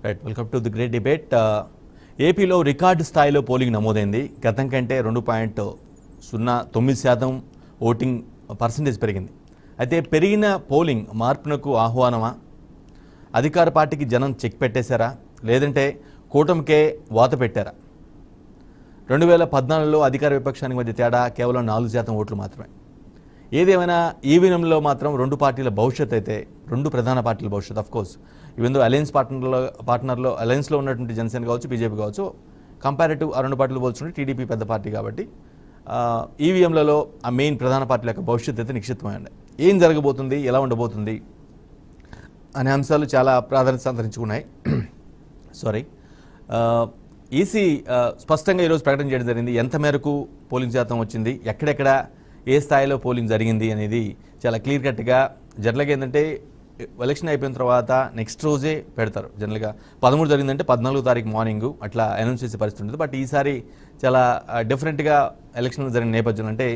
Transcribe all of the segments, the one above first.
Right, welcome to the great debate. ఏపీలో record స్థాయిలో polling నమోదైంది. గతం కంటే 2.09% ఓటింగ్ పర్సంటేజ్ పెరిగింది. అయితే పెరిగిన పోలింగ్ మార్పునకు ఆహ్వానమా? అధికార పార్టీకి జనం చెక్ పెట్టేశారా, లేదంటే కూటమికే వాత పెట్టారా? 2014లో అధికార విపక్షానికి మధ్య తేడా కేవలం 4% ఓట్లు మాత్రమే. ఏదేమైనా ఈవీఎంలో మాత్రం రెండు పార్టీల భవిష్యత్ అయితే, రెండు ప్రధాన పార్టీల భవిష్యత్ అఫ్కోర్స్ ఈవెన్ దో అలయన్స్లో ఉన్నటువంటి జనసేన కావచ్చు, బీజేపీ కావచ్చు, కంపారేటివ్ ఆ రెండు పార్టీలు పోల్చుకుంటే టీడీపీ పెద్ద పార్టీ కాబట్టి ఈవీఎంలలో ఆ మెయిన్ ప్రధాన పార్టీల యొక్క భవిష్యత్ అయితే నిక్షిప్తమైంది. ఏం జరగబోతుంది, ఎలా ఉండబోతుంది అనే అంశాలు చాలా ప్రాధాన్యత సంతరించుకున్నాయి. ఈసీ స్పష్టంగా ఈరోజు ప్రకటన చేయడం జరిగింది. ఎంత మేరకు పోలింగ్ శాతం వచ్చింది, ఎక్కడెక్కడ ఏ స్థాయిలో పోలింగ్ జరిగింది అనేది చాలా క్లియర్ కట్గా. జనరల్గా ఏంటంటే ఎలక్షన్ అయిపోయిన తర్వాత నెక్స్ట్ రోజే పెడతారు. జనరల్గా 13 జరిగిందంటే 14వ తారీఖు మార్నింగ్ అట్లా అనౌన్స్ చేసే పరిస్థితి ఉంటుంది. బట్ ఈసారి చాలా డిఫరెంట్గా ఎలక్షన్లు జరిగిన నేపథ్యంలో అంటే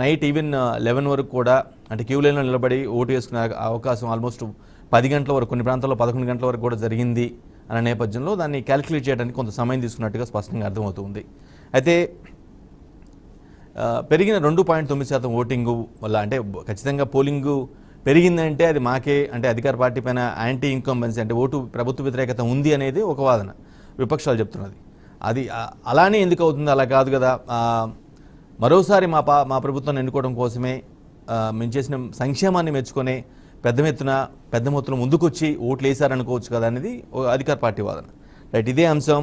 నైట్ ఈవెన్ 11 వరకు కూడా అంటే క్యూ లైన్లో నిలబడి ఓటు వేసుకునే అవకాశం ఆల్మోస్ట్ 10 గంటల వరకు, కొన్ని ప్రాంతాల్లో 11 గంటల వరకు కూడా జరిగింది అనే నేపథ్యంలో దాన్ని క్యాలిక్యులేట్ చేయడానికి కొంత సమయం తీసుకున్నట్టుగా స్పష్టంగా అర్థమవుతుంది. అయితే పెరిగిన 2.9% ఓటింగు వల్ల అంటే ఖచ్చితంగా పోలింగు పెరిగిందంటే అది మాకే అంటే అధికార పార్టీ పైన యాంటీ ఇన్కంబెన్సీ అంటే ఓటు ప్రభుత్వ వ్యతిరేకత ఉంది అనేది ఒక వాదన విపక్షాలు చెప్తున్నది. అది అలానే ఎందుకు అవుతుంది? అలా కాదు కదా, మరోసారి మా ప్రభుత్వాన్ని ఎన్నుకోవడం కోసమే మేము చేసిన సంక్షేమాన్ని మెచ్చుకొని పెద్ద మొత్తంలో ముందుకొచ్చి ఓట్లు వేశారనుకోవచ్చు కదా అనేది అధికార పార్టీ వాదన. రైట్, ఇదే అంశం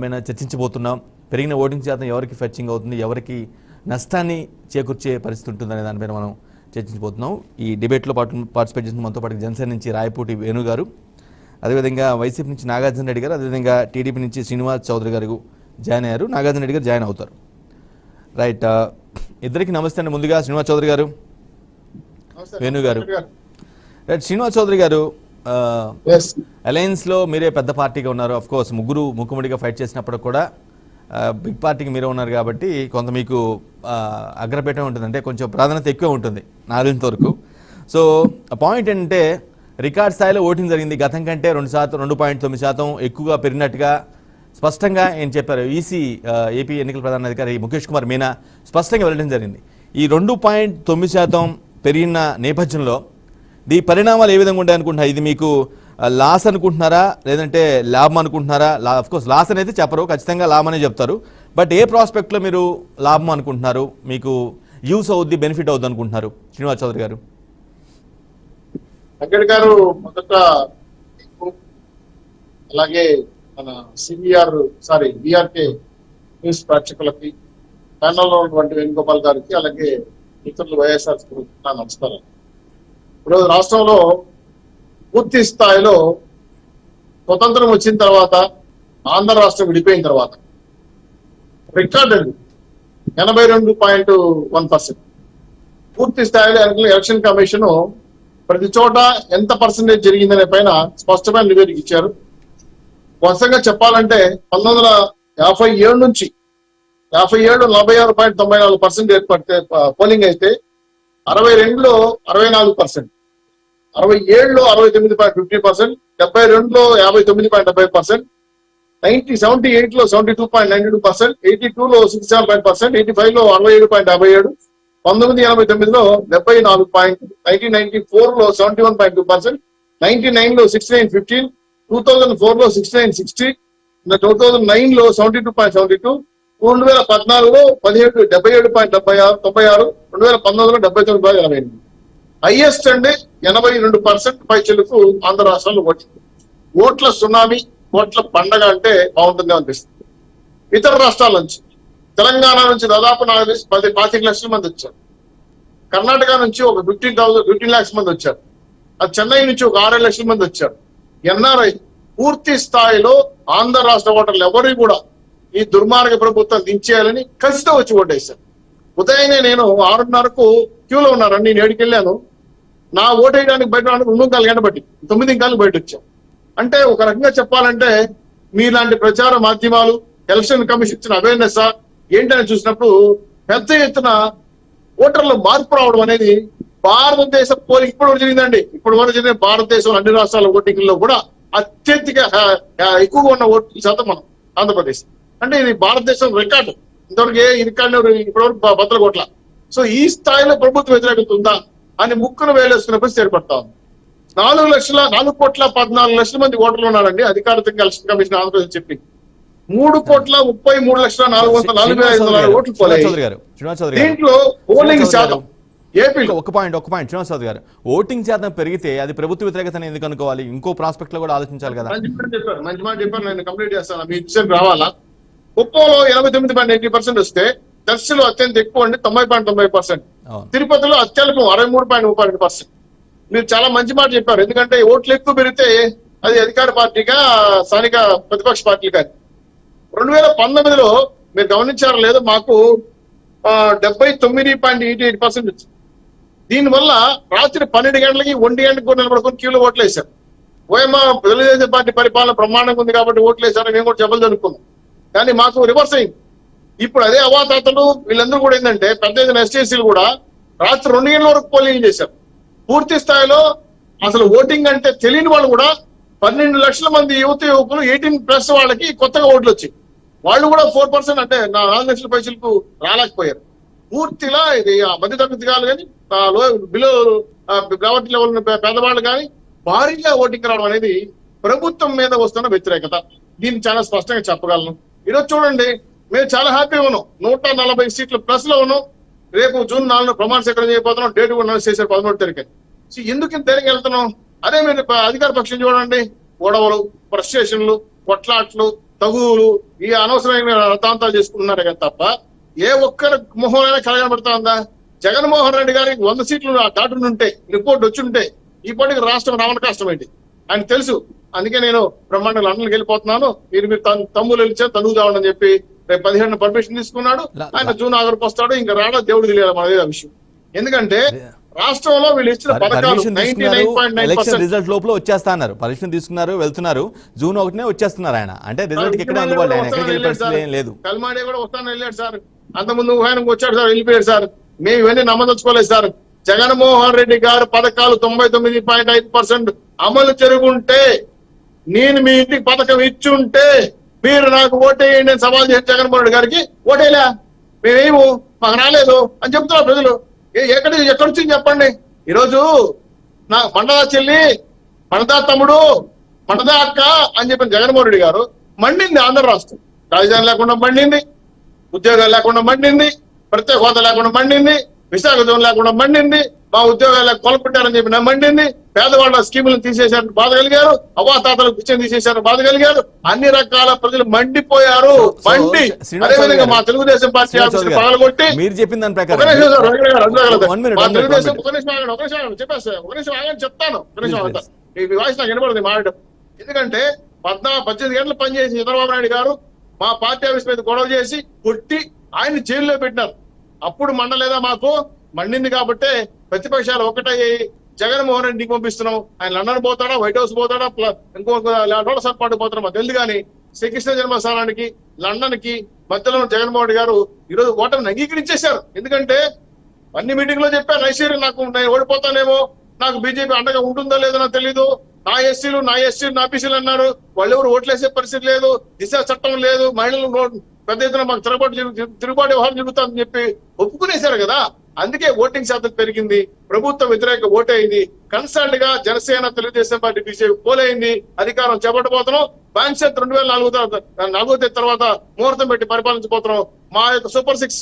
మేము చర్చించబోతున్నాం. పెరిగిన ఓటింగ్ శాతం ఎవరికి ఫెచ్చింగ్ అవుతుంది, ఎవరికి నష్టాన్ని చేకూర్చే పరిస్థితి ఉంటుందనే దానిపైన మనం చర్చించబోతున్నాం. ఈ డిబేట్లో పార్టిసిపేట్ చేసిన మనతో పాటు జనసేన నుంచి రాయపూటి వేణు గారు, అదేవిధంగా వైసీపీ నుంచి నాగార్జున రెడ్డి గారు, అదేవిధంగా టీడీపీ నుంచి శ్రీనివాస్ చౌదరి గారు జాయిన్ అయ్యారు. నాగార్జున రెడ్డి గారు జాయిన్ అవుతారు. రైట్, ఇద్దరికి నమస్తే అండి. ముందుగా శ్రీనివాస్ చౌదరి గారు, వేణు గారు. రైట్, శ్రీనివాస్ చౌదరి గారు, అలయన్స్లో మీరే పెద్ద పార్టీగా ఉన్నారు. అఫ్ కోర్స్ ముగ్గురు ముక్కుముడిగా ఫైట్ చేసినప్పుడు కూడా బిగ్ పార్టీకి మీరే ఉన్నారు కాబట్టి కొంత మీకు అగ్రపీఠం ఉంటుంది, అంటే కొంచెం ప్రాధాన్యత ఎక్కువ ఉంటుంది నాలుగింత వరకు. సో పాయింట్ ఏంటంటే రికార్డ్ స్థాయిలో ఓటింగ్ జరిగింది. గతం కంటే 2.9% ఎక్కువగా పెరిగినట్టుగా స్పష్టంగా ఏం చెప్పారు ఈసీ ఏపీ ఎన్నికల ప్రధాన అధికారి ముఖేష్ కుమార్ మీనా స్పష్టంగా వెళ్ళడం జరిగింది. ఈ 2.9% పెరిగిన నేపథ్యంలో ఈ పరిణామాలు ఏ విధంగా ఉంటాయి అనుకుంటున్నారు? ఇది మీకు లాస్ అనుకుంటున్నారా, లేదంటే లాభం అనుకుంటున్నారా? అఫ్కోర్స్ లాస్ అనేది చెప్పరు, ఖచ్చితంగా లాభం అనే చెప్తారు. బట్ ఏ ప్రాస్పెక్ట్లో మీరు లాభం అనుకుంటున్నారు, మీకు యూస్ అవుద్ది, బెనిఫిట్ అవుద్ది అనుకుంటున్నారు? శ్రీనివాస్ చౌదరి గారు. వెంకట్ గారు, మొదట అలాగే మన బీఆర్కే న్యూస్ ప్రేక్షకులకి, ప్యానల్లో ఉన్నటువంటి వేణుగోపాల్ గారికి, అలాగే ఇతరులు వైఎస్ఆర్ నమస్కారం. ఇప్పుడు రాష్ట్రంలో పూర్తి స్థాయిలో స్వతంత్రం వచ్చిన తర్వాత, ఆంధ్ర రాష్ట్రం విడిపోయిన తర్వాత రికార్డ్ 82.1% పూర్తి స్థాయిలో ఎలక్షన్ కమిషన్ ప్రతి చోట ఎంత పర్సెంటేజ్ జరిగిందనే పైన స్పష్టమైన నివేదిక ఇచ్చారు. వరుసగా చెప్పాలంటే 1957 నుంచి 46.94% ఏర్పడితే పోలింగ్ అయితే 62లో 64%, 67లో 69.50%, 72లో 59.70%, 78లో 72.92%, 82లో 67%, 85లో 67.57%, 1989లో 74.1994లో 71.2%, 99లో 69.15%, 2004లో 69.60%, 2009లో 72.72%, 2014లో 77.96%, 2019లో 79.88%. హైయెస్ట్ అండి 82% పై చెలుకు ఆంధ్ర రాష్ట్రంలో ఓట్ల సునామీ, ఓట్ల పండగ అంటే బాగుంటుంది అనిపిస్తుంది. ఇతర రాష్ట్రాల నుంచి, తెలంగాణ నుంచి దాదాపు 25 లక్షల మంది వచ్చారు. కర్ణాటక నుంచి ఒక 15 lakhs మంది వచ్చారు. అది చెన్నై నుంచి ఒక 6 లక్షల మంది వచ్చారు. ఎన్ఆర్ఐ పూర్తి స్థాయిలో ఆంధ్ర రాష్ట్ర ఓటర్లు ఎవరు కూడా ఈ దుర్మార్గ ప్రభుత్వం దించేయాలని కలిసితో వచ్చి ఓటేశారు. ఉదయాన్నే నేను 6:30కు క్యూలో ఉన్నారండి, నేను 7కి వెళ్ళాను. నా ఓటు వేయడానికి బయట 2 గంటలు పట్టి 9 బయట వచ్చాం. అంటే ఒక రకంగా చెప్పాలంటే మీలాంటి ప్రచార మాధ్యమాలు, ఎలక్షన్ కమిషన్ ఇచ్చిన అవేర్నెస్ ఏంటని చూసినప్పుడు పెద్ద ఎత్తున ఓటర్ల మార్పు రావడం అనేది భారతదేశ పోలింగ్ ఇప్పుడు జరిగిందండి. ఇప్పుడు వరకు జరిగిన భారతదేశం అన్ని రాష్ట్రాల ఓటింగ్లో కూడా అత్యధిక ఎక్కువగా ఉన్న ఓట్ల శాతం మనం ఆంధ్రప్రదేశ్. అంటే ఇది భారతదేశం రికార్డు. ఇంతవరకు ఈ రికార్డు ఇప్పటివరకు బద్దలు కొట్ల. సో ఈ స్థాయిలో ప్రభుత్వ వ్యతిరేకత ఉందా అని ముక్కును వేలేసుకున్న పరిస్థితి ఏర్పడతా ఉంది. 4,14,00,000 మంది ఓటర్లు ఉన్నారండి అధికారికంగా ఎలక్షన్ కమిషన్ ఆంధ్రప్రదేశ్ చెప్పి. 3,33,445,000 ఓట్లు పోయాయి. దీంట్లో పోలింగ్ శాతం ఏపీలో ఒక పాయింట్ శ్రీనివాస్ చౌదరి గారు, ఓటింగ్ శాతం పెరిగితే అది ప్రభుత్వ వ్యతిరేకత ఎందుకు అనుకోవాలి? ఇంకో ప్రాస్పెక్ట్ లో కూడా ఆలోచించాలి కదా. మంచి మాట చెప్పారు. నేను కంప్లీట్ చేస్తాను. మీ ఇచ్చేసి రావాలా? కుప్పంలో 89.80% వస్తే దర్శిలో అత్యంత ఎక్కువ అండి 90.90%. తిరుపతిలో అత్యల్పం 63.32%. మీరు చాలా మంచి మాట చెప్పారు. ఎందుకంటే ఓట్లు ఎక్కువ పెరిగితే అది అధికార పార్టీగా స్థానిక ప్రతిపక్ష పార్టీ కానీ. 2019లో మీరు గమనించారో లేదో మాకు 79.88% వచ్చింది. దీనివల్ల రాత్రి 12 గంటలకి 1 గంటలకు కూడా నిలబడుకొని క్యూలో ఓట్లు వేశారు. ఓయమ్మా తెలుగుదేశం పార్టీ పరిపాలన ప్రమాణంగా ఉంది కాబట్టి ఓట్లు వేశారని మేము కూడా చెప్పలు జరుపుకున్నాం. కానీ మాకు రివర్స్ అయింది. ఇప్పుడు అదే అవాతాతలు వీళ్ళందరూ కూడా ఏంటంటే పెద్ద ఎత్తున ఎస్టీసీలు కూడా రాత్రి 2 గంటల వరకు పోలింగ్ చేశారు. పూర్తి స్థాయిలో అసలు ఓటింగ్ అంటే తెలియని వాళ్ళు కూడా 12 లక్షల మంది యువకులు 18+ వాళ్ళకి కొత్తగా ఓట్లు వచ్చాయి. వాళ్ళు కూడా 4% అంటే 4 లక్షల పైసలకు రాలేకపోయారు. పూర్తిగా ఇది మధ్యతరగతి కాదు కానీ బిలో గ్రావర్టీ లెవెల్ పేదవాళ్ళు కానీ భారీగా ఓటింగ్ రావడం అనేది ప్రభుత్వం మీద వస్తున్న వ్యతిరేకత. దీన్ని చాలా స్పష్టంగా చెప్పగలను. ఈరోజు చూడండి, మేము చాలా హ్యాపీగా ఉన్నాం. 140 సీట్లు ప్లస్ లో ఉన్నాం. రేపు జూన్ 4 ప్రమాణ స్వీకారం చేయబోతున్నాం. డేట్ కూడా అనౌన్స్ చేశారు 13వ తారీఖు. ఎందుకు ఇంత ధైర్యంగా వెళ్తున్నాం? అదే మీరు అధికార పక్షం చూడండి, గొడవలు, ఫ్రస్ట్రేషన్లు, కొట్లాట్లు, తగువులు, ఈ అనవసరమైన రథాంతాలు చేసుకుంటున్నారు కదా తప్ప ఏ ఒక్కరి మొహమైనా కలగబడతా ఉందా? జగన్మోహన్ రెడ్డి గారికి 100 సీట్లు దాటునుంటే, రిపోర్ట్ వచ్చుంటే ఈ పాటికి రాష్ట్రం రావడం కష్టమైంది. ఆయన తెలుసు. అందుకే నేను బ్రహ్మాండ లండన్కి వెళ్ళిపోతున్నాను, మీరు తమ్ముళ్ళు వెళ్ళిచ్చారు తనువు కావాలని చెప్పి రేపు 17 పర్మిషన్ తీసుకున్నాడు. ఆయన జూన్ 6 వస్తాడు. ఇంకా రాడా దేవుడు తెలియాలి మనదే విషయం. ఎందుకంటే రాష్ట్రంలో వీళ్ళు ఇచ్చిన పథకాలు 99.9% రిజల్ట్ లోపల వచ్చేస్తా అన్నారు. పర్మిషన్ తీసుకున్నారు, వెళ్తున్నారు. జూన్ 1 వచ్చేస్తున్నారు ఆయన. అంటే రిజల్ట్ ఎక్కడ అందుబాటులో లేదు. కల్మాడే కూడా వస్తాను వెళ్ళాడు సార్. అంతకుముందు ఆయన వచ్చాడు సార్, వెళ్ళిపోయాడు సార్. మేము ఇవన్నీ నమ్మదలుచుకోలేదు సార్. జగన్మోహన్ రెడ్డి గారు పథకాలు 99.5% అమలు జరుగుంటే, నేను మీ ఇంటికి పథకం ఇచ్చుంటే మీరు నాకు ఓటేయండి అని సవాల్ చేసి జగన్మోహన్ రెడ్డి గారికి ఓటేలా మేమేమో మాకు రాలేదు అని చెప్తున్నారు ప్రజలు. ఎక్కడొచ్చింది చెప్పండి. ఈరోజు నా పండదా చెల్లి, పండదా తమ్ముడు, పండదా అక్క అని చెప్పిన జగన్మోహన్ రెడ్డి గారు మండింది ఆంధ్ర రాష్ట్రం. రాజధాని లేకుండా మండింది, ఉద్యోగాలు లేకుండా మండింది, ప్రత్యేక హోదా లేకుండా మండింది, విశాఖ జోన్ లేకుండా మండింది, మా ఉద్యోగాలు కొలపెట్టారని చెప్పి మండింది, పేదవాళ్ళ స్కీములను తీసేశారని బాధ కలిగారు, అవాతాతలకు పిచ్చని తీసేశారని బాధ కలిగారు. అన్ని రకాల ప్రజలు మండిపోయారు. మండి అదేవిధంగా మా తెలుగుదేశం పార్టీ పగలగొట్టి మీరు చెప్పిన దాని ప్రకారం తెలుగుదేశం ఒక నిమిషం చెప్తాను. ఈ వాయిస్ నాకు వినబడుతుంది మాట్లాడడం. ఎందుకంటే 18 గంటలు పనిచేసి చంద్రబాబు నాయుడు గారు మా పార్టీ ఆఫీస్ మీద గొడవ చేసి కొట్టి ఆయన జైల్లో పెట్టినారు. అప్పుడు మండలేదా? మాకు మండింది కాబట్టే ప్రతిపక్షాలు ఒకటయ్యి జగన్మోహన్ రెడ్డికి పంపిస్తున్నాం. ఆయన లండన్ పోతాడా, వైట్ హౌస్ పోతాడా, ఇంకొక సర్పాటు పోతాడా మాకు తెలియదు. కానీ శ్రీకృష్ణ జన్మస్థానానికి, లండన్ కి మధ్యలో జగన్మోహన్ రెడ్డి గారు ఈరోజు ఓటమిని అంగీకరించేశారు. ఎందుకంటే అన్ని మీటింగ్ లో చెప్పారు, నైసీరు నాకు నేను ఓడిపోతానేమో, నాకు బీజేపీ అండగా ఉంటుందో లేదో నాకు తెలీదు, నా ఎస్సీలు నా బీసీలు అన్నారు. వాళ్ళు ఎవరు ఓట్లేసే పరిస్థితి లేదు, దిశ చట్టం లేదు, మహిళలు పెద్ద ఎత్తున మాకు తిరుగుబాటు వ్యవహారం జరుగుతుందని చెప్పి ఒప్పుకునేశారు కదా. అందుకే ఓటింగ్ శాతం పెరిగింది, ప్రభుత్వ వ్యతిరేక ఓటైంది. కన్సల్ట్ గా జనసేన, తెలుగుదేశం పార్టీ, బీజేపీ పోలైంది. అధికారం చేపట్టబోతున్నాం. బ్యాంక్ 2004 తర్వాత ముహూర్తం పెట్టి పరిపాలించబోతున్నాం. మా యొక్క సూపర్ 6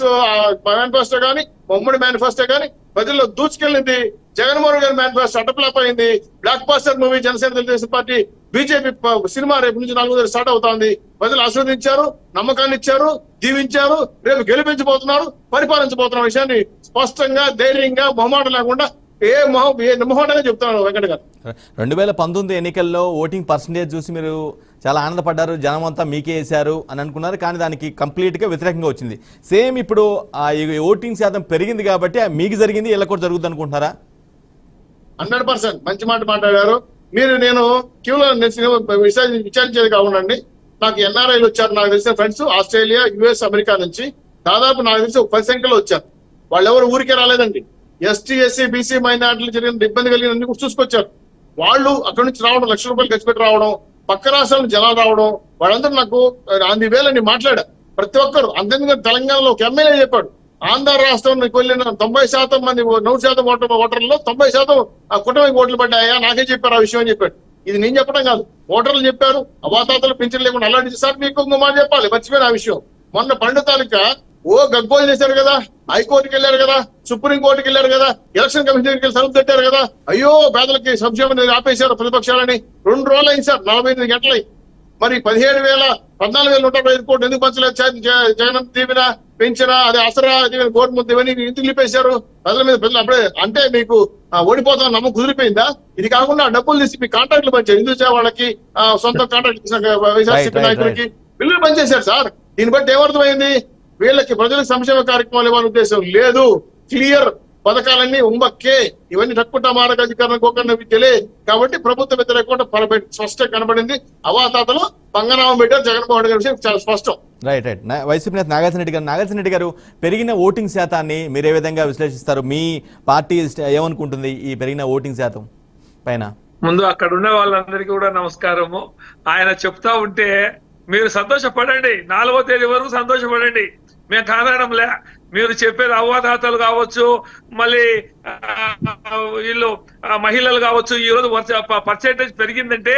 మేనిఫెస్టో కానీ, ఉమ్మడి మేనిఫెస్టో కానీ ప్రజల్లో దూచుకెళ్ళింది. జగన్మోహన్ గారి మేనిఫెస్టో అటప్లాప్ అయింది. Blockbuster movie Janasena, Telugu Desam party, BJP cinema రేపు నుంచి 4 స్టార్ట్ అవుతోంది. ప్రజలు ఆస్వాదించారు, నమ్మకాన్ని ఇచ్చారు, దీవించారు. రేపు గెలిపించబోతున్నారు, పరిపాలించబోతున్న విషయాన్ని స్పష్టంగా, ధైర్యంగా, మొహమాట లేకుండా మొహమాటంగా చెప్తున్నాను వెంకట గారు. 2019 ఎన్నికల్లో ఓటింగ్ పర్సంటేజ్ చూసి మీరు చాలా ఆనందపడ్డారు, జనం అంతా మీకే వేశారు అని అనుకున్నారు. కానీ దానికి కంప్లీట్ గా వ్యతిరేకంగా వచ్చింది. సేమ్ ఇప్పుడు ఓటింగ్ శాతం పెరిగింది కాబట్టి మీకు జరిగింది ఇలా కూడా జరుగుతుంది అనుకుంటున్నారా? 100% మంచి మాట మాట్లాడారు మీరు. నేను క్యూలో విచారించేది కావునండి. నాకు ఎన్ఆర్ఐలు వచ్చారు, నాకు తెలిసిన ఫ్రెండ్స్ ఆస్ట్రేలియా, యుఎస్, అమెరికా నుంచి దాదాపు నాకు తెలిసి 10 సంఖ్యలో వచ్చారు. వాళ్ళు ఎవరు ఊరికే రాలేదండి. ఎస్టీ, ఎస్సీ, బీసీ, మైనార్టీలు జరిగిన ఇబ్బంది కలిగిన చూసుకొచ్చారు. వాళ్ళు అక్కడి నుంచి రావడం, లక్ష రూపాయలు ఖర్చు పెట్టి రావడం, పక్క రాష్ట్రాల నుంచి జనాలు రావడం, వాళ్ళందరూ నాకు అందువేళ నేను మాట్లాడా. ప్రతి ఒక్కరు అంతేందుకు తెలంగాణలో ఒక ఎమ్మెల్యే చెప్పాడు, ఆంధ్ర రాష్ట్రానికి వెళ్ళిన 90% మంది 100% ఓటర్లలో 90% ఆ కుటుంబానికి ఓట్లు పడ్డాయా, నాకే చెప్పారు ఆ విషయం అని చెప్పాడు. ఇది నేను చెప్పడం కాదు, ఓటర్లు చెప్పారు. అవాతాతలు పింఛన్ లేకుండా అలాంటి సార్ మీకు ఇంకో మాట చెప్పాలి, మర్చిపోయిన ఆ విషయం. మొన్న 12వ తారీఖు గగ్గోలు చేశారు కదా, హైకోర్టుకి వెళ్ళారు కదా, సుప్రీం కోర్టుకి వెళ్ళారు కదా, ఎలక్షన్ కమిషన్ దగ్గరికి వెళ్ళి తలుపు తట్టారు కదా, అయ్యో పేదలకి సంక్షేమం ఆపేశారు ప్రతిపక్షాలని. 2 రోజులు అయింది సార్, 48 గంటలు. మరి 14,105 కోట్లు ఎందుకు పంచలేదు? జగన్ దీవెన పెంచినా, అది అసరా దీవెన, గవర్నమెంట్ దీవెని ఎందుకు నిలిపేశారు ప్రజల మీద? ప్రజలు అప్పుడే అంటే మీకు ఓడిపోతాం నమ్మకం కుదిరిపోయిందా? ఇది కాకుండా డబ్బులు తీసి మీ కాంట్రాక్ట్లు పంచారు, హిందూ వాళ్ళకి, సొంత కాంట్రాక్ట్ వైఎస్ఆర్సీపీ నాయకులకి బిల్లులు పనిచేశారు సార్. దీన్ని బట్టి ఏమర్థమైంది? వీళ్ళకి ప్రజలకు సంక్షేమ కార్యక్రమాలు ఇవ్వాలని ఉద్దేశం లేదు. క్లియర్ పథకాలన్నీ ఉమ్మక్కే, ఇవన్నీ తక్కువ మారక అధికారం గోకర్ణ విద్యలే. కాబట్టి ప్రభుత్వ వ్యతిరేక స్పష్టంగా కనబడింది. అవాతాతలు పంగనామం పెట్టారు జగన్మోహన్ గారి విషయం చాలా స్పష్టం. రైట్. వైసీపీ నేత నాగార్జున రెడ్డి గారు, పెరిగిన ఓటింగ్ శాతాన్ని మీరు ఏ విధంగా విశ్లేషిస్తారు? మీ పార్టీ ఏమనుకుంటుంది ఈ పెరిగిన ఓటింగ్ శాతం పైన? ముందు అక్కడ ఉన్న వాళ్ళందరికీ కూడా నమస్కారము. ఆయన చెప్తా ఉంటే మీరు సంతోషపడండి, 4వ తేదీ వరకు సంతోషపడండి, మేము కాదనడంలే. మీరు చెప్పేది అవ్వాతాతలు కావచ్చు, మళ్ళీ వీళ్ళు మహిళలు కావచ్చు, ఈ రోజు పర్సెంటేజ్ పెరిగిందంటే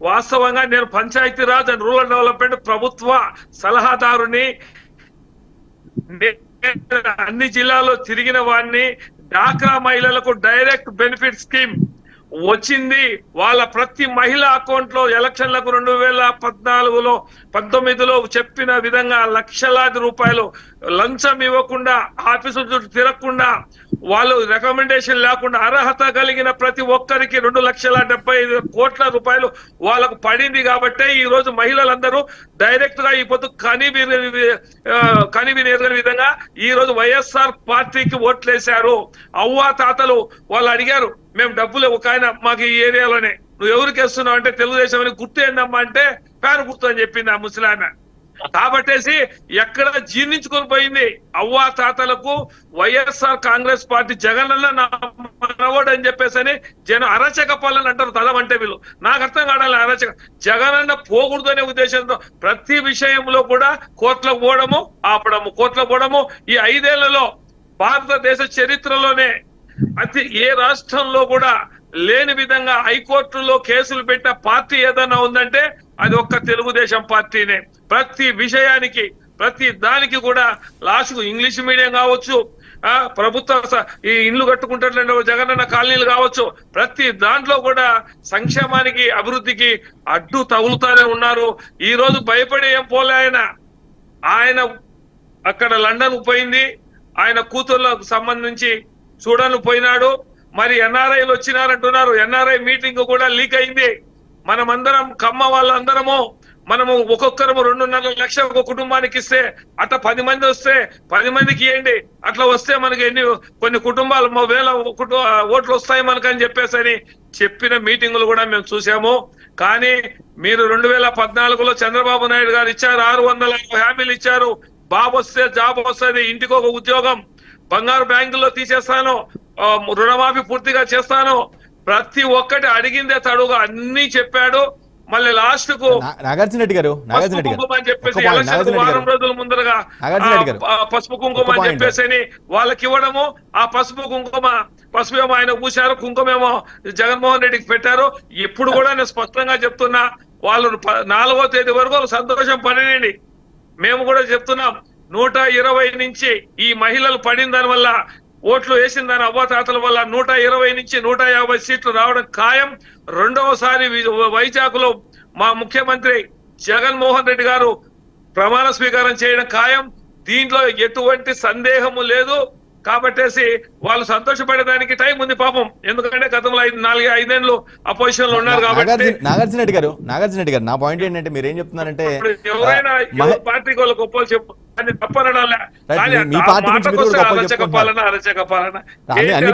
వాస్తవంగా నేను పంచాయతీరాజ్ అండ్ రూరల్ డెవలప్మెంట్ ప్రభుత్వ సలహాదారుని, అన్ని జిల్లాల్లో తిరిగిన వాడిని. డాక్రా మహిళలకు డైరెక్ట్ బెనిఫిట్ స్కీమ్ వచ్చింది. వాళ్ళ ప్రతి మహిళ అకౌంట్ లో ఎలక్షన్లకు 2014లో 19లో చెప్పిన విధంగా లక్షలాది రూపాయలు లంచం ఇవ్వకుండా, ఆఫీసుల చుట్టూ తిరగకుండా, వాళ్ళు రికమెండేషన్ లేకుండా అర్హత కలిగిన ప్రతి ఒక్కరికి 2,75 కోట్ల రూపాయలు వాళ్ళకు పడింది. కాబట్టి ఈ రోజు మహిళలందరూ డైరెక్ట్ గా ఈ పొద్దు కనివి ఎరగని విధంగా ఈ రోజు వైఎస్ఆర్ పార్టీకి ఓట్లేశారు. అవ్వా తాతలు వాళ్ళు అడిగారు, మేము డబ్బులు, ఒక ఆయన మాకు ఈ ఏరియాలోనే, నువ్వు ఎవరికి వేస్తున్నావు అంటే తెలుగుదేశం అని. గుర్తు ఏందమ్మా అంటే ఫ్యాన్ గుర్తు అని చెప్పింది ఆ ముసలామె. కాబట్టేసి ఎక్కడ జీర్ణించుకొని పోయింది. అవ్వా తాతలకు వైఎస్ఆర్ కాంగ్రెస్ పార్టీ జగనన్న నా మనవడు అని చెప్పేసి అరచక పాలన అంటారు. తలం అంటే వీళ్ళు, నాకు అర్థం కావడం అరచక. జగనన్న పోకూడదు అనే ఉద్దేశంతో ప్రతి విషయంలో కూడా కోర్టులకు పోవడము, ఆపడము, కోర్టులకు పోవడము. ఈ 5 ఏళ్లలో భారతదేశ చరిత్రలోనే ఏ రాష్ట్రంలో కూడా లేని విధంగా హైకోర్టులో కేసులు పెట్టిన పార్టీ ఏదైనా ఉందంటే అది ఒక్క తెలుగుదేశం పార్టీనే. ప్రతి విషయానికి, ప్రతి దానికి కూడా లాస్ట్కు ఇంగ్లీష్ మీడియం కావచ్చు, ప్రభుత్వ ఈ ఇండ్లు కట్టుకుంటే జగనన్న కాలనీలు కావచ్చు, ప్రతి దాంట్లో కూడా సంక్షేమానికి, అభివృద్ధికి అడ్డు తగులుతానే ఉన్నారు. ఈ రోజు భయపడి ఏం పోలే ఆయన అక్కడ లండన్ పోయింది, ఆయన కూతుర్లకు సంబంధించి చూడను పోయినాడు. మరి ఎన్ఆర్ఐలు వచ్చినారంటున్నారు, ఎన్ఆర్ఐ మీటింగ్ కూడా లీక్ అయింది. మనమందరం కమ్మ వాళ్ళందరము మనము ఒక్కొక్కరము 2.5 లక్షలు ఒక కుటుంబానికి ఇస్తే, అట్లా 10 మంది వస్తే 10 మందికి ఇవ్వండి, అట్లా వస్తే మనకి కొన్ని కుటుంబాలు 1000 ఓట్లు వస్తాయి మనకని చెప్పేసి చెప్పిన మీటింగులు కూడా మేము చూసాము. కానీ మీరు 2014లో చంద్రబాబు నాయుడు గారు ఇచ్చారు, 600 హామీలు ఇచ్చారు. బాబు వస్తే జాబ్ వస్తుంది, ఇంటికి ఒక ఉద్యోగం, బంగారు బ్యాంకుల్లో తీసేస్తాను, రుణమాఫీ పూర్తిగా చేస్తాను, ప్రతి ఒక్కటి అడిగిందే తడుగా అన్ని చెప్పాడు. మళ్ళీ లాస్ట్ కు నాగార్జున రెడ్డి గారు అని చెప్పేసి ఎలక్షన్ వారం రోజుల ముందరగా పసుపు కుంకుమ అని చెప్పేసి వాళ్ళకి ఇవ్వడము. ఆ పసుపు ఏమో ఆయన పూశారు, కుంకుమేమో జగన్మోహన్ రెడ్డికి పెట్టారు. ఇప్పుడు కూడా నేను స్పష్టంగా చెప్తున్నా, వాళ్ళు 4వ తేదీ వరకు సంతోషం పడినండి. మేము కూడా చెప్తున్నాం, 120 నుంచి ఈ మహిళలు పడిన దాని వల్ల, ఓట్లు వేసిన దాని అవ్వాతాతల వల్ల 120 నుంచి 150 సీట్లు రావడం ఖాయం. 2వసారి వైజాగ్లో మా ముఖ్యమంత్రి జగన్మోహన్ రెడ్డి గారు ప్రమాణ స్వీకారం చేయడం ఖాయం. దీంట్లో ఎటువంటి సందేహము లేదు. కాబట్టేసి వాళ్ళు సంతోషపడేదానికి టైం ఉంది పాపం. ఎందుకంటే గతంలో 4-5 ఏళ్ళు అపోజిషన్ లో ఉన్నారు కాబట్టి. నాగార్జున రెడ్డి గారు నా పాయింట్ ఏంటంటే మీరు ఏం చెప్తున్నారంటే, ఎవరైనా పార్టీకి వాళ్ళకి గొప్పలు చెప్పు అని తప్పనడాలే. అన్ని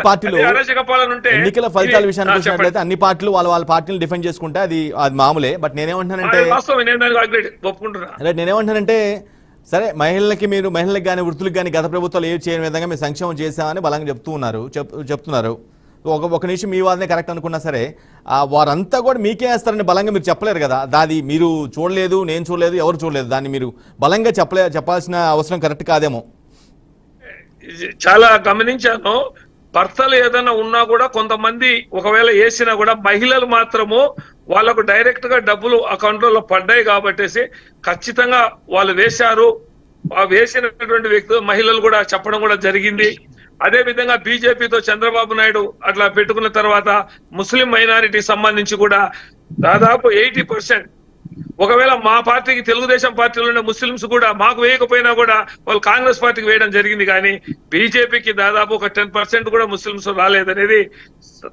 పార్టీలు ఎన్నికల ఫలితాల విషయానికి వచ్చినట్లయితే అన్ని పార్టీలు వాళ్ళ పార్టీలు డిఫెండ్ చేసుకుంటే అది మామూలే. బట్ నేనేమంటానంటే సరే, మహిళలకి కానీ వృత్తులకు కానీ గత ప్రభుత్వాలు ఏవి చేయని విధంగా మీరు సంక్షేమం చేశామని బలంగా చెప్తున్నారు. ఒక నిమిషం మీ వాదనే కరెక్ట్ అనుకున్నా సరే, వారంతా కూడా మీకే వేస్తారని బలంగా మీరు చెప్పలేరు కదా. దాది మీరు చూడలేదు, నేను చూడలేదు, ఎవరు చూడలేదు. దాన్ని మీరు బలంగా చెప్పాల్సిన అవసరం కరెక్ట్ కాదేమో. చాలా గమనించాను. భర్తలు ఏదైనా ఉన్నా కూడా కొంతమంది ఒకవేళ వేసినా కూడా మహిళలు మాత్రము వాళ్ళకు డైరెక్ట్ గా డబ్బులు అకౌంట్లో పడ్డాయి కాబట్టేసి ఖచ్చితంగా వాళ్ళు వేశారు. ఆ వేసినటువంటి వ్యక్తులు మహిళలు కూడా చెప్పడం కూడా జరిగింది. అదే విధంగా బీజేపీతో చంద్రబాబు నాయుడు అట్లా పెట్టుకున్న తర్వాత ముస్లిం మైనారిటీ సంబంధించి కూడా దాదాపు 80%, ఒకవేళ మా పార్టీకి తెలుగుదేశం పార్టీలో ఉన్న ముస్లింస్ కూడా మాకు వేయకపోయినా కూడా వాళ్ళు కాంగ్రెస్ పార్టీకి వేయడం జరిగింది. కానీ బీజేపీకి దాదాపు ఒక 10% కూడా ముస్లింస్ రాలేదనేది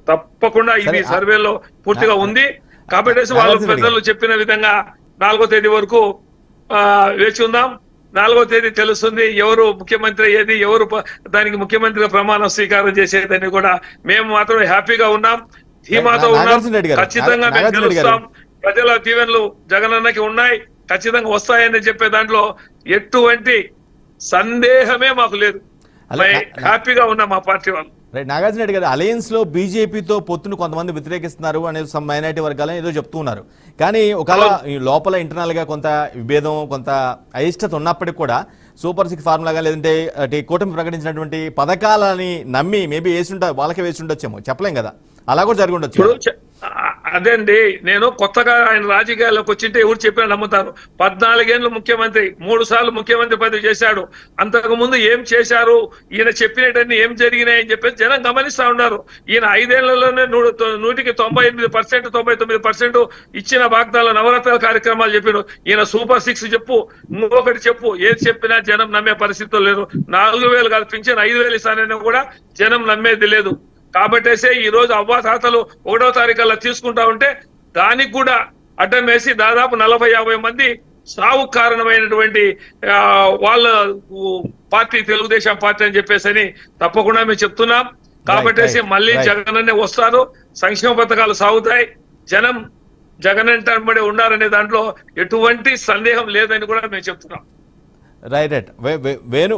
తప్పకుండా ఇది సర్వేలో పూర్తిగా ఉంది. కాబట్టి వాళ్ళు పెద్దలు చెప్పిన విధంగా 4వ తేదీ వరకు వేచి ఉందాం. 4వ తేదీ తెలుస్తుంది ఎవరు ముఖ్యమంత్రి అయ్యేది, ఎవరు దానికి ముఖ్యమంత్రిగా ప్రమాణ స్వీకారం చేసేదని కూడా. మేము మాత్రం హ్యాపీగా ఉన్నాం, ధీమాతో ఉన్నాం. ఖచ్చితంగా మేము గెలుస్తాం. ప్రజల దీవెనలు జగనన్నకి ఉన్నాయి, ఖచ్చితంగా వస్తాయని చెప్పే దాంట్లో ఎటువంటి సందేహమే మాకు లేదు. హ్యాపీగా ఉన్నాం మా పార్టీ వాళ్ళు. రైట్, నాగార్జున రెడ్డి గారు, అలయన్స్ లో బీజేపీతో పొత్తును కొంతమంది వ్యతిరేకిస్తున్నారు అనేది సమ్ మైనారిటీ వర్గాలని ఏదో చెప్తున్నారు. కానీ ఒకవేళ లోపల ఇంటర్నల్ గా కొంత విభేదం, కొంత అయిష్టత ఉన్నప్పటికీ కూడా సూపర్ 6 ఫార్ములాగా లేదంటే కూటమి ప్రకటించినటువంటి పథకాలని నమ్మి మేబీ వాళ్ళకే వేసి ఉండొచ్చేమో, చెప్పలేం కదా. అలా కూడా జరిగి ఉండొచ్చు. అదేండి, నేను కొత్తగా ఆయన రాజకీయాల్లోకి వచ్చింటే ఎవరు చెప్పినా నమ్ముతారు. 14 ఏళ్ళు ముఖ్యమంత్రి, 3 సార్లు ముఖ్యమంత్రి పదవి చేశాడు. అంతకు ముందు ఏం చేశారు, ఈయన చెప్పినవన్నీ ఏం జరిగినాయని చెప్పేసి జనం గమనిస్తా ఉన్నారు. ఈయన 5 ఏళ్లలోనే 100కి 98%, 99% ఇచ్చిన వాగ్దానాలు, నవరత్నాల కార్యక్రమాలు చెప్పారు. ఈయన సూపర్ 6 చెప్పు, ఇంకొకటి చెప్పు, ఏది చెప్పినా జనం నమ్మే పరిస్థితులు లేదు. 4,000 కాదు, పింఛన్ 5,000 ఇస్తానని కూడా జనం నమ్మేది లేదు. కాబట్టేసే ఈ రోజు అవ్వాతాతలు 1వ తారీఖుల్లో తీసుకుంటా ఉంటే దానికి కూడా అడ్డం వేసి దాదాపు 40-50 మంది సావు కారణమైనటువంటి వాళ్ళ పార్టీ తెలుగుదేశం పార్టీ అని చెప్పేసి తప్పకుండా మేము చెప్తున్నాం. కాబట్టేసి మళ్ళీ జగనన్నే వస్తారు, సంక్షేమ పథకాలు సాగుతాయి, జనం జగన్ అంటే ఉండాలనే దాంట్లో ఎటువంటి సందేహం లేదని కూడా మేము చెప్తున్నాం. రైట్. వేణు